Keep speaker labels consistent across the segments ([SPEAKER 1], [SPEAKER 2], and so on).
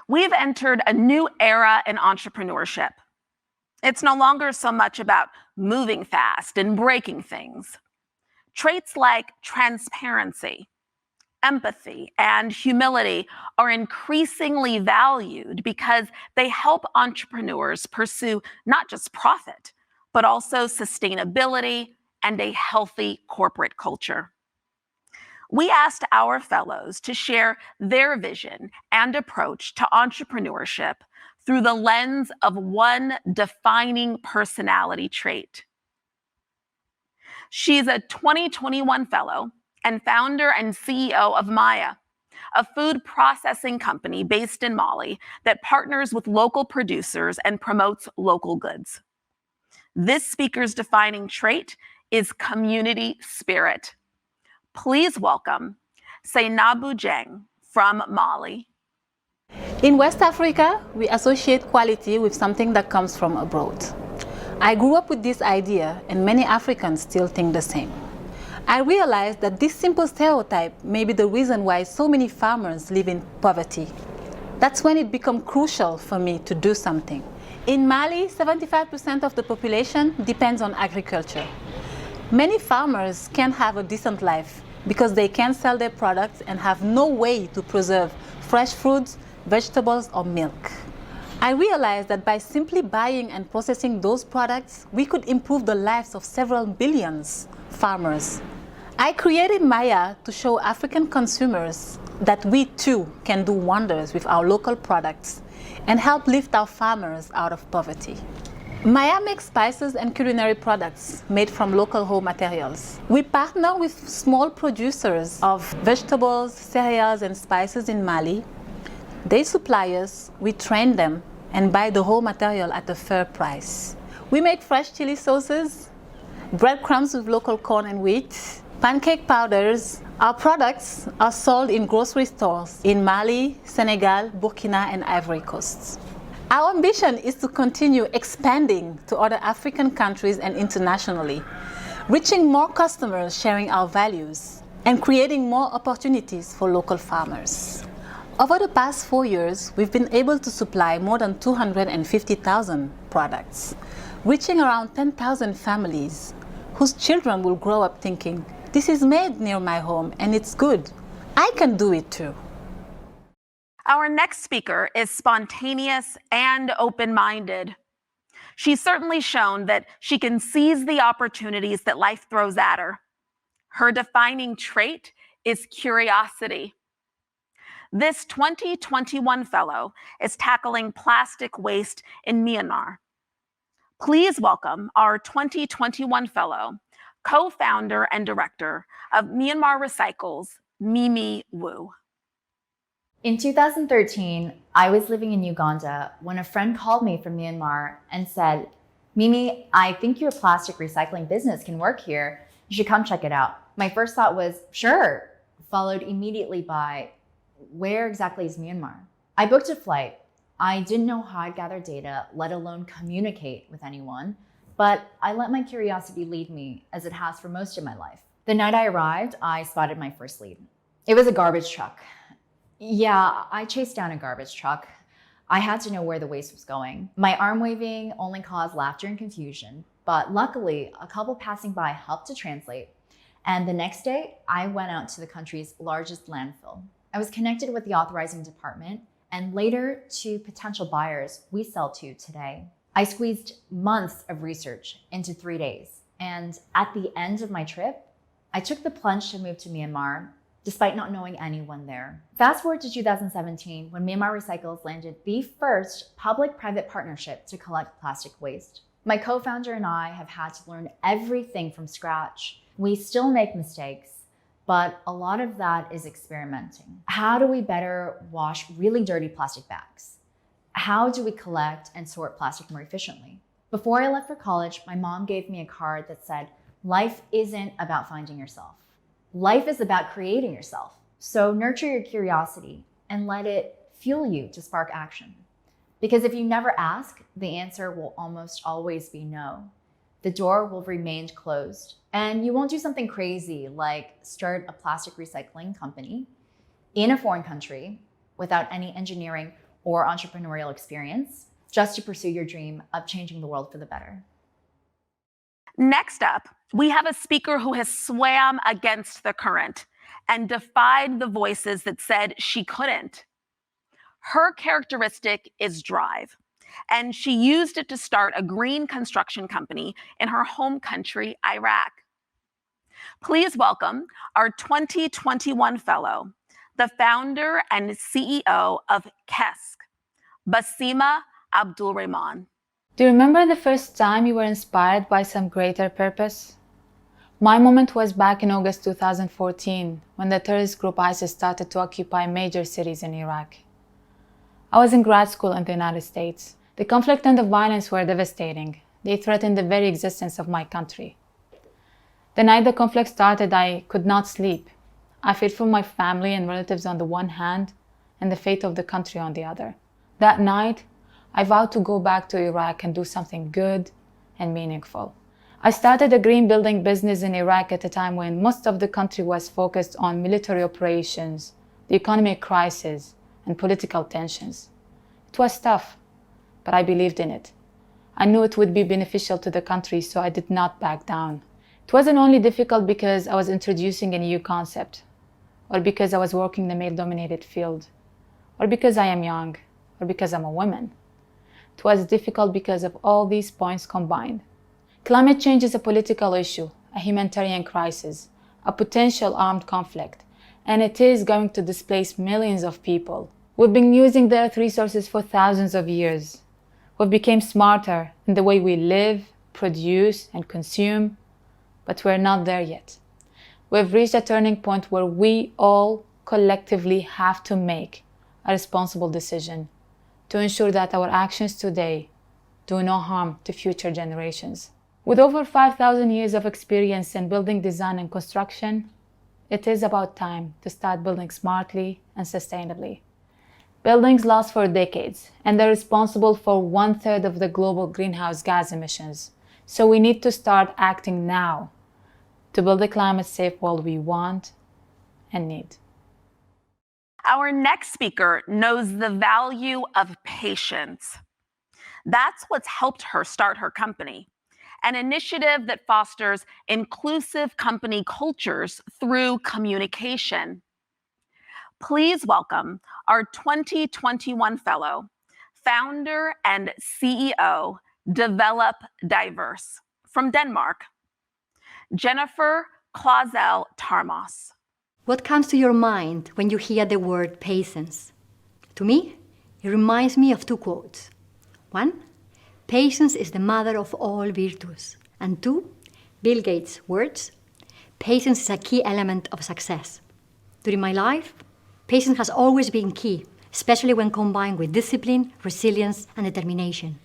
[SPEAKER 1] We've entered a new era in entrepreneurship. It's no longer so much about moving fast and breaking things. Traits like transparency, empathy, and humility are increasingly valued because they help entrepreneurs pursue not just profit, but also sustainability and a healthy corporate culture. We asked our fellows to share their vision and approach to entrepreneurship through the lens of one defining personality trait. She's a 2021 fellow and founder and CEO of Maya, a food processing company based in Mali that partners with local producers and promotes local goods. This speaker's defining trait is community spirit. Please welcome Seynabou Dieng from Mali.
[SPEAKER 2] In West Africa, we associate quality with something that comes from abroad. I grew up with this idea, and many Africans still think the same. I realized that this simple stereotype may be the reason why so many farmers live in poverty. That's when it became crucial for me to do something. In Mali, 75% of the population depends on agriculture. Many farmers can't have a decent life because they can't sell their products and have no way to preserve fresh fruits, vegetables, or milk. I realized that by simply buying and processing those products, we could improve the lives of several billions farmers. I created Maya to show African consumers that we too can do wonders with our local products and help lift our farmers out of poverty. Maya makes spices and culinary products made from local raw materials. We partner with small producers of vegetables, cereals, and spices in Mali. They supply us, we train them, and buy the raw material at a fair price. We make fresh chili sauces, breadcrumbs with local corn and wheat, pancake powders. Our products are sold in grocery stores in Mali, Senegal, Burkina, and Ivory Coast. Our ambition is to continue expanding to other African countries and internationally, reaching more customers sharing our values, and creating more opportunities for local farmers. Over the past 4 years, we've been able to supply more than 250,000 products, reaching around 10,000 families whose children will grow up thinking, "This is made near my home and it's good. I can do it too."
[SPEAKER 1] Our next speaker is spontaneous and open-minded. She's certainly shown that she can seize the opportunities that life throws at her. Her defining trait is curiosity. This 2021 fellow is tackling plastic waste in Myanmar. Please welcome our 2021 fellow, co-founder and director of Myanmar Recycles, Mimi Wu.
[SPEAKER 3] In 2013, I was living in Uganda when a friend called me from Myanmar and said, "Mimi, I think your plastic recycling business can work here. You should come check it out." My first thought was, sure, followed immediately by, where exactly is Myanmar? I booked a flight. I didn't know how I'd gather data, let alone communicate with anyone, but I let my curiosity lead me, as it has for most of my life. The night I arrived, I spotted my first lead. It was a garbage truck. Yeah, I chased down a garbage truck. I had to know where the waste was going. My arm waving only caused laughter and confusion, but luckily, a couple passing by helped to translate. And the next day, I went out to the country's largest landfill. I was connected with the authorizing department and later to potential buyers we sell to today. I squeezed months of research into 3 days. And at the end of my trip, I took the plunge to move to Myanmar, despite not knowing anyone there. Fast forward to 2017, when Myanmar Recycles landed the first public-private partnership to collect plastic waste. My co-founder and I have had to learn everything from scratch. We still make mistakes, but a lot of that is experimenting. How do we better wash really dirty plastic bags? How do we collect and sort plastic more efficiently? Before I left for college, my mom gave me a card that said, "Life isn't about finding yourself. Life is about creating yourself. So nurture your curiosity and let it fuel you to spark action. Because if you never ask, the answer will almost always be no. The door will remain closed. And you won't do something crazy like start a plastic recycling company in a foreign country without any engineering or entrepreneurial experience just to pursue your dream of changing the world for the better.
[SPEAKER 1] Next up, we have a speaker who has swam against the current and defied the voices that said she couldn't. Her characteristic is drive, and she used it to start a green construction company in her home country, Iraq. Please welcome our 2021 fellow, the founder and CEO of KESK, Basima Abdulrahman.
[SPEAKER 2] Do you remember the first time you were inspired by some greater purpose? My moment was back in August 2014, when the terrorist group ISIS started to occupy major cities in Iraq. I was in grad school in the United States. The conflict and the violence were devastating. They threatened the very existence of my country. The night the conflict started, I could not sleep. I feared for my family and relatives on the one hand, and the fate of the country on the other. That night, I vowed to go back to Iraq and do something good and meaningful. I started a green building business in Iraq at a time when most of the country was focused on military operations, the economic crisis, and political tensions. It was tough, but I believed in it. I knew it would be beneficial to the country, so I did not back down. It wasn't only difficult because I was introducing a new concept, or because I was working in a male-dominated field, or because I am young, or because I'm a woman. It was difficult because of all these points combined. Climate change is a political issue, a humanitarian crisis, a potential armed conflict, and it is going to displace millions of people. We've been using the earth resources for thousands of years. We've become smarter in the way we live, produce, and consume, but we're not there yet. We've reached a turning point where we all collectively have to make a responsible decision to ensure that our actions today do no harm to future generations. With over 5,000 years of experience in building design and construction, it is about time to start building smartly and sustainably. Buildings last for decades, and they're responsible for 1/3 of the global greenhouse gas emissions. So we need to start acting now to build the climate-safe world we want and need.
[SPEAKER 1] Our next speaker knows the value of patience. That's what's helped her start her company, an initiative that fosters inclusive company cultures through communication. Please welcome our 2021 fellow, founder and CEO, Develop Diverse, from Denmark, Jenifer Clausell-Tormos.
[SPEAKER 4] What comes to your mind when you hear the word patience? To me, it reminds me of two quotes. One, patience is the mother of all virtues. And two, Bill Gates' words, patience is a key element of success. During my life, patience has always been key, especially when combined with discipline, resilience, and determination.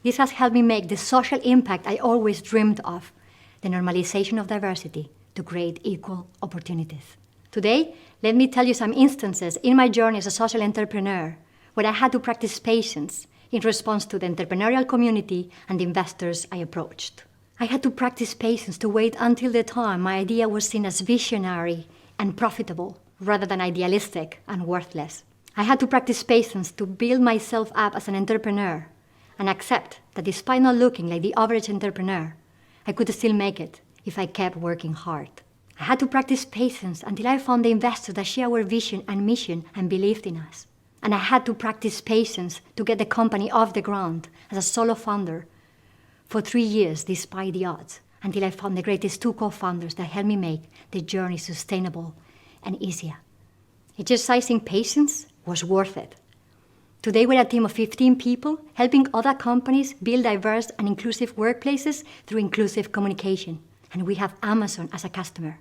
[SPEAKER 4] This has helped me make the social impact I always dreamed of, the normalization of diversity to create equal opportunities. Today, let me tell you some instances in my journey as a social entrepreneur where I had to practice patience in response to the entrepreneurial community and the investors I approached. I had to practice patience to wait until the time my idea was seen as visionary and profitable rather than idealistic and worthless. I had to practice patience to build myself up as an entrepreneur and accept that despite not looking like the average entrepreneur, I could still make it if I kept working hard. I had to practice patience until I found the investors that share our vision and mission and believed in us. And I had to practice patience to get the company off the ground as a solo founder for 3 years despite the odds, until I found the greatest two co-founders that helped me make the journey sustainable and easier. Exercising patience was worth it. Today we're a team of 15 people helping other companies build diverse and inclusive workplaces through inclusive communication. And we have Amazon as a customer.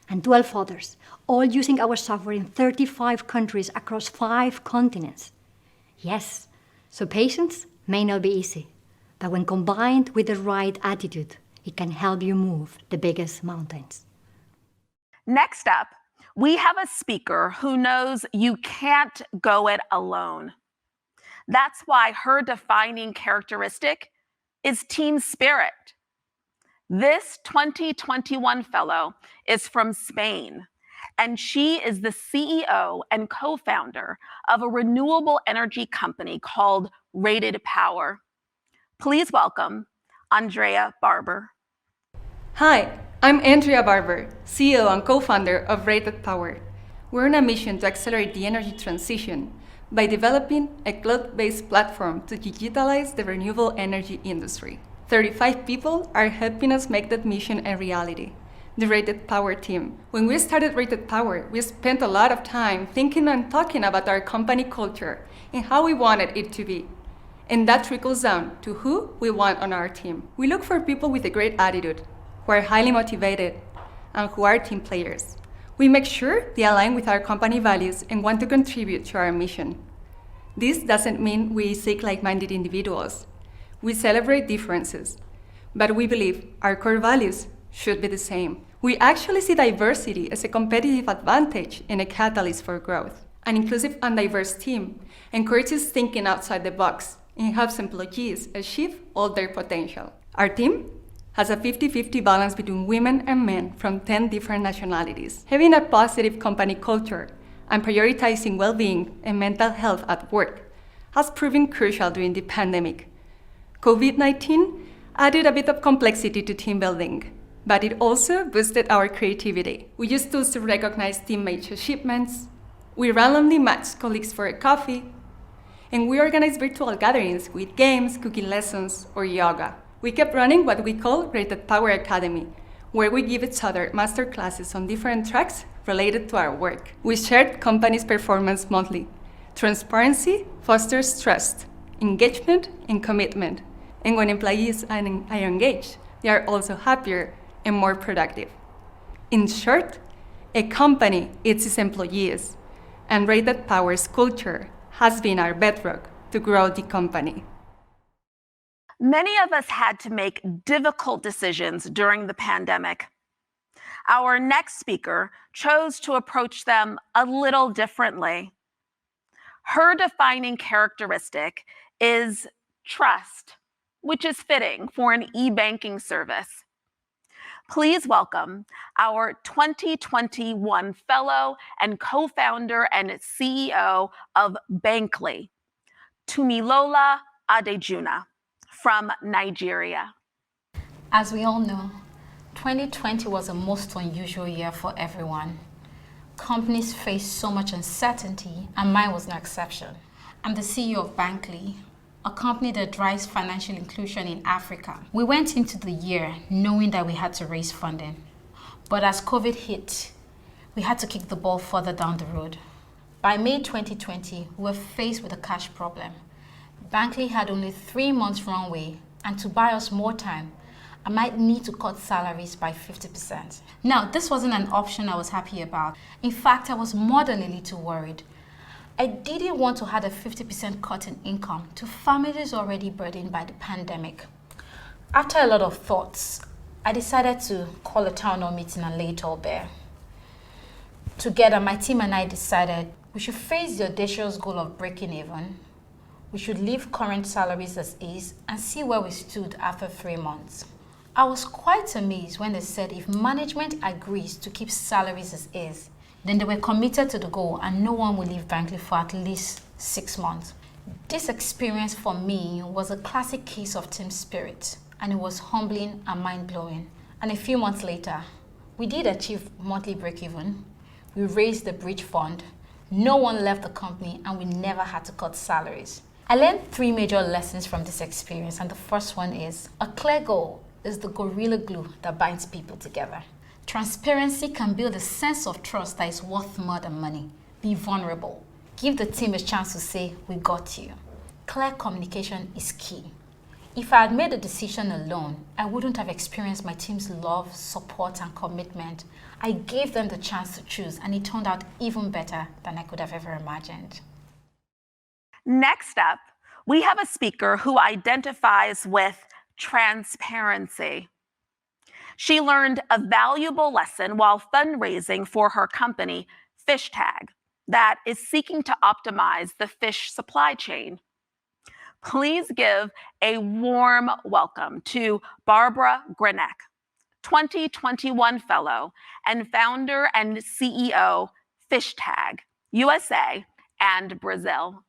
[SPEAKER 4] And 12 others, all using our software in 35 countries across 5 continents. Yes, so patience may not be easy, but when combined with the right attitude, it can help you move the biggest mountains.
[SPEAKER 1] Next up, we have a speaker who knows you can't go it alone. That's why her defining characteristic is team spirit. This 2021 fellow is from Spain and she is the CEO and co-founder of a renewable energy company called Rated Power. Please welcome Andrea Barber.
[SPEAKER 5] Hi, I'm Andrea Barber, CEO and co-founder of Rated Power. We're on a mission to accelerate the energy transition by developing a cloud-based platform to digitalize the renewable energy industry. 35 people are helping us make that mission a reality. The Rated Power team. When we started Rated Power, we spent a lot of time thinking and talking about our company culture and how we wanted it to be. And that trickles down to who we want on our team. We look for people with a great attitude, who are highly motivated, and who are team players. We make sure they align with our company values and want to contribute to our mission. This doesn't mean we seek like-minded individuals. We celebrate differences, but we believe our core values should be the same. We actually see diversity as a competitive advantage and a catalyst for growth. An inclusive and diverse team encourages thinking outside the box and helps employees achieve all their potential. Our team has a 50-50 balance between women and men from 10 different nationalities. Having a positive company culture and prioritizing well-being and mental health at work has proven crucial during the pandemic. COVID-19 added a bit of complexity to team building, but it also boosted our creativity. We use tools to recognize teammates' achievements, we randomly match colleagues for a coffee, and we organize virtual gatherings with games, cooking lessons, or yoga. We kept running what we call Rated Power Academy, where we give each other master classes on different tracks related to our work. We shared company's performance monthly. Transparency fosters trust, engagement, and commitment. And when employees are engaged, they are also happier and more productive. In short, a company is its employees, and Rated Power's culture has been our bedrock to grow the company.
[SPEAKER 1] Many of us had to make difficult decisions during the pandemic. Our next speaker chose to approach them a little differently. Her defining characteristic is trust, which is fitting for an e-banking service. Please welcome our 2021 fellow and co-founder and CEO of Bankly, Tumilola Adejuna from Nigeria.
[SPEAKER 2] As we all know, 2020 was a most unusual year for everyone. Companies faced so much uncertainty, and mine was no exception. I'm the CEO of Bankly, a company that drives financial inclusion in Africa. We went into the year knowing that we had to raise funding, but as COVID hit, we had to kick the ball further down the road. By May 2020, we were faced with a cash problem. Bankly had only 3 months runway, and to buy us more time, I might need to cut salaries by 50%. Now, this wasn't an option I was happy about. In fact, I was more than a little worried. I didn't want to have a 50% cut in income to families already burdened by the pandemic. After a lot of thoughts, I decided to call a town hall meeting and lay it all bare. Together, my team and I decided we should face the audacious goal of breaking even. We should leave current salaries as is and see where we stood after 3 months. I was quite amazed when they said if management agrees to keep salaries as is, then they were committed to the goal and no one will leave Bankly for at least 6 months. This experience for me was a classic case of team spirit, and it was humbling and mind-blowing. And a few months later, we did achieve monthly break-even. We raised the bridge fund, no one left the company, and we never had to cut salaries. I learned 3 major lessons from this experience, and the first one is a clear goal is the gorilla glue that binds people together. Transparency can build a sense of trust that is worth more than money. Be vulnerable. Give the team a chance to say, we got you. Clear communication is key. If I had made the decision alone, I wouldn't have experienced my team's love, support, and commitment. I gave them the chance to choose, and it turned out even better than I could have ever imagined.
[SPEAKER 1] Next up, we have a speaker who identifies with transparency. She learned a valuable lesson while fundraising for her company, FishTag, that is seeking to optimize the fish supply chain. Please give a warm welcome to Barbara Grenek, 2021 fellow and founder and CEO, Fishtag, USA and Brazil.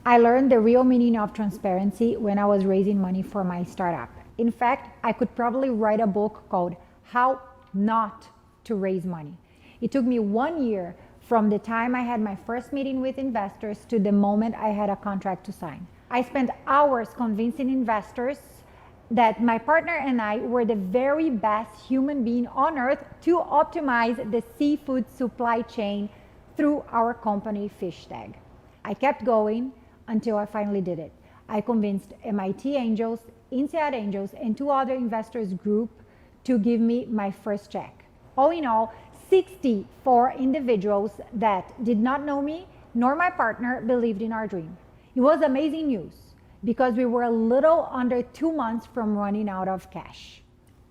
[SPEAKER 6] I learned the real meaning of transparency when I was raising money for my startup. In fact, I could probably write a book called How Not to Raise Money. It took me 1 year from the time I had my first meeting with investors to the moment I had a contract to sign. I spent hours convincing investors that my partner and I were the very best human being on earth to optimize the seafood supply chain through our company Fishtag. I kept going until I finally did it. I convinced MIT Angels, INSEAD Angels, and 2 other investors group to give me my first check. All in all, 64 individuals that did not know me nor my partner believed in our dream. It was amazing news because we were a little under 2 months from running out of cash.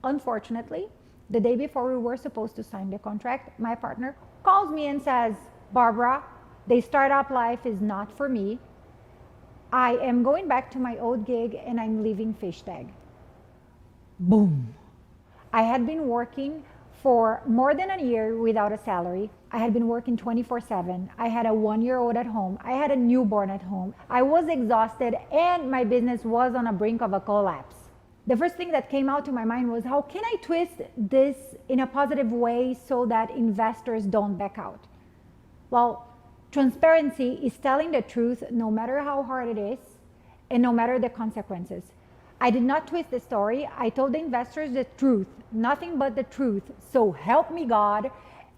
[SPEAKER 6] Unfortunately, the day before we were supposed to sign the contract, my partner calls me and says, "Barbara, the startup life is not for me. I am going back to my old gig and I'm leaving Fishtag." Boom. I had been working for more than a year without a salary. I had been working 24/7. I had a 1-year-old at home. I had a newborn at home. I was exhausted and my business was on the brink of a collapse. The first thing that came out to my mind was, how can I twist this in a positive way so that investors don't back out? Well, transparency is telling the truth no matter how hard it is and no matter the consequences. I did not twist the story. I told the investors the truth, nothing but the truth. So help me God.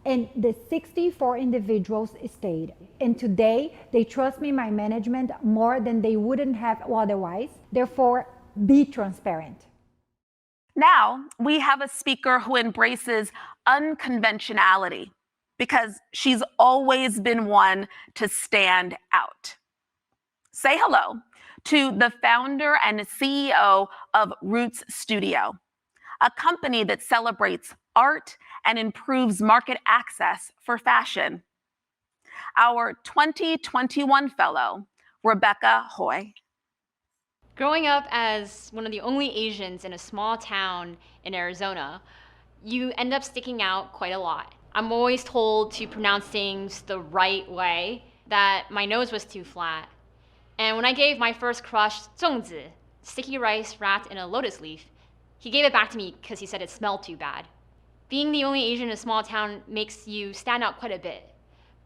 [SPEAKER 6] And the 64 individuals stayed. And today they trust me, my management, more than they wouldn't have otherwise. Therefore, be transparent.
[SPEAKER 1] Now we have a speaker who embraces unconventionality because she's always been one to stand out. Say hello to the founder and CEO of Roots Studio, a company that celebrates art and improves market access for fashion. Our 2021 fellow, Rebecca Hoy.
[SPEAKER 7] Growing up as one of the only Asians in a small town in Arizona, you end up sticking out quite a lot. I'm always told to pronounce things the right way, that my nose was too flat. And when I gave my first crush 粽子, sticky rice wrapped in a lotus leaf, he gave it back to me because he said it smelled too bad. Being the only Asian in a small town makes you stand out quite a bit,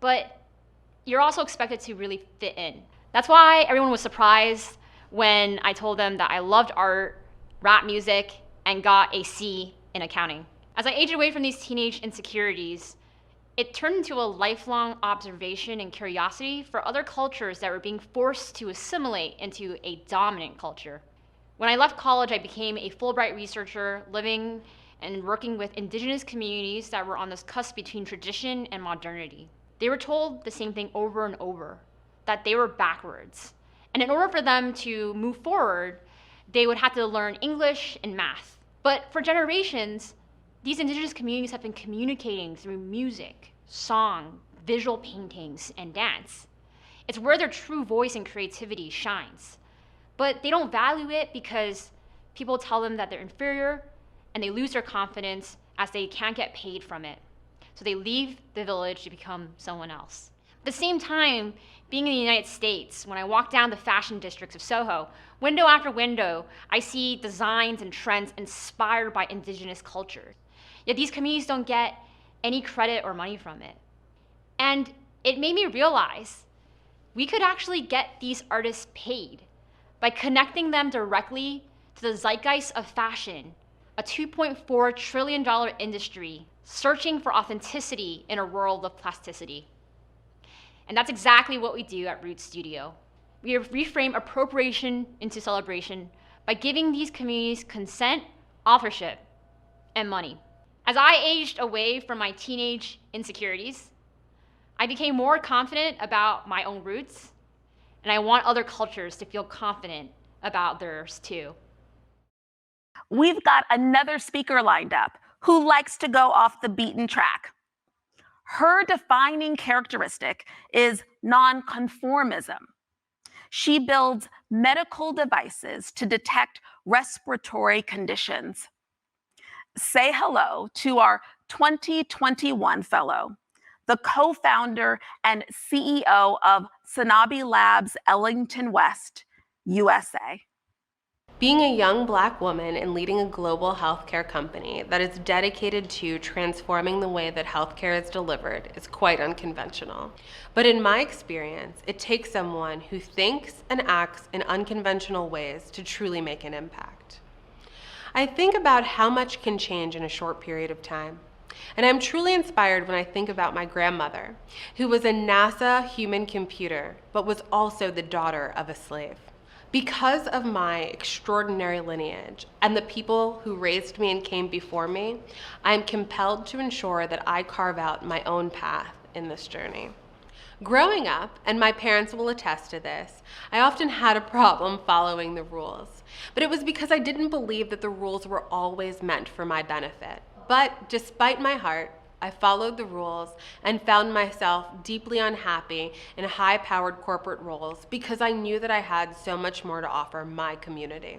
[SPEAKER 7] but you're also expected to really fit in. That's why everyone was surprised when I told them that I loved art, rap music, and got a C in accounting. As I aged away from these teenage insecurities, it turned into a lifelong observation and curiosity for other cultures that were being forced to assimilate into a dominant culture. When I left college, I became a Fulbright researcher, living and working with indigenous communities that were on this cusp between tradition and modernity. They were told the same thing over and over, that they were backwards. And in order for them to move forward, they would have to learn English and math. But for generations, these indigenous communities have been communicating through music, song, visual paintings, and dance. It's where their true voice and creativity shines. But they don't value it because people tell them that they're inferior, and they lose their confidence as they can't get paid from it. So they leave the village to become someone else. At the same time, being in the United States, when I walk down the fashion districts of Soho, window after window, I see designs and trends inspired by indigenous culture. Yet these communities don't get any credit or money from it. And it made me realize we could actually get these artists paid by connecting them directly to the zeitgeist of fashion, a $2.4 trillion industry searching for authenticity in a world of plasticity. And that's exactly what we do at Roots Studio. We reframe appropriation into celebration by giving these communities consent, authorship, and money. As I aged away from my teenage insecurities, I became more confident about my own roots, and I want other cultures to feel confident about theirs too.
[SPEAKER 1] We've got another speaker lined up who likes to go off the beaten track. Her defining characteristic is non-conformism. She builds medical devices to detect respiratory conditions. say hello to our 2021 fellow, the co-founder and CEO of Seynabou Labs Ellington West, USA.
[SPEAKER 8] Being a young Black woman and leading a global healthcare company that is dedicated to transforming the way that healthcare is delivered is quite unconventional. But in my experience, it takes someone who thinks and acts in unconventional ways to truly make an impact. I think about how much can change in a short period of time. And I'm truly inspired when I think about my grandmother, who was a NASA human computer, but was also the daughter of a slave. Because of my extraordinary lineage and the people who raised me and came before me, I am compelled to ensure that I carve out my own path in this journey. Growing up, and my parents will attest to this, I often had a problem following the rules. But it was because I didn't believe that the rules were always meant for my benefit. But despite my heart, I followed the rules and found myself deeply unhappy in high-powered corporate roles because I knew that I had so much more to offer my community.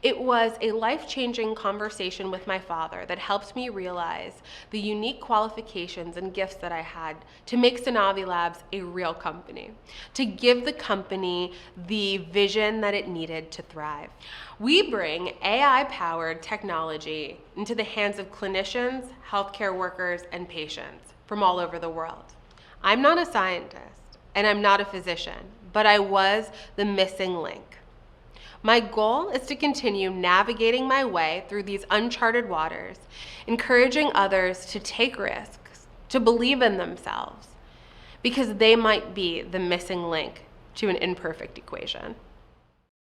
[SPEAKER 8] It was a life-changing conversation with my father that helped me realize the unique qualifications and gifts that I had to make Seynabou Labs a real company, to give the company the vision that it needed to thrive. We bring AI-powered technology into the hands of clinicians, healthcare workers, and patients from all over the world. I'm not a scientist, and I'm not a physician, but I was the missing link. My goal is to continue navigating my way through these uncharted waters, encouraging others to take risks, to believe in themselves, because they might be the missing link to an imperfect equation.